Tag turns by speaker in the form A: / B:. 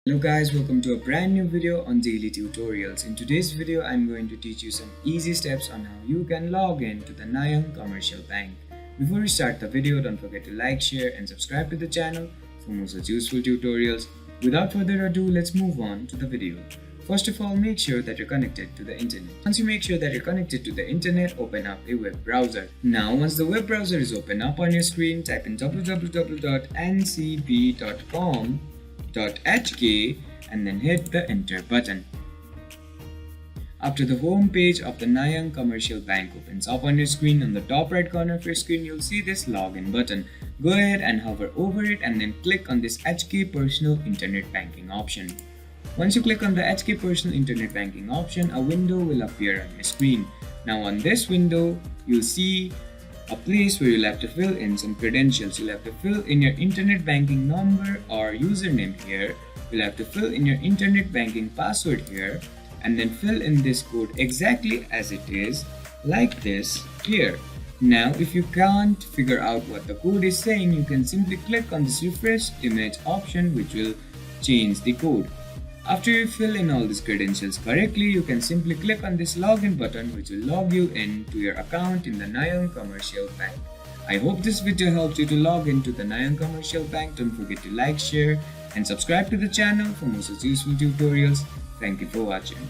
A: Hello guys, welcome to a brand new video on daily tutorials. In today's video, I'm going to teach you some easy steps on how you can log in to the Nanyang Commercial Bank. Before we start the video, don't forget to like, share and subscribe to the channel for more such useful tutorials. Without further ado, let's move on to the video. First of all, make sure that you're connected to the internet. Once you make sure that you're connected to the internet, open up a web browser. Now, once the web browser is open up on your screen, type in www.ncb.com.hk and then hit the enter button. After the home page of the Nanyang Commercial Bank opens up on your screen, on the top right corner of your screen, you'll see this login button. Go ahead and hover over it and then click on this HK Personal Internet Banking option. Once you click on the HK Personal Internet Banking option, a window will appear on your screen. Now on this window, you'll see a place where you'll have to fill in some credentials. You'll have to fill in your internet banking number or username here. You'll have to fill in your internet banking password here and then fill in this code exactly as it is, like this here. Now if you can't figure out what the code is saying, you can simply click on this refresh image option, which will change the code. After you fill in all these credentials correctly, you can simply click on this login button, which will log you in to your account in the Nanyang Commercial Bank. I hope this video helped you to log into the Nanyang Commercial Bank. Don't forget to like, share and subscribe to the channel for more such useful tutorials. Thank you for watching.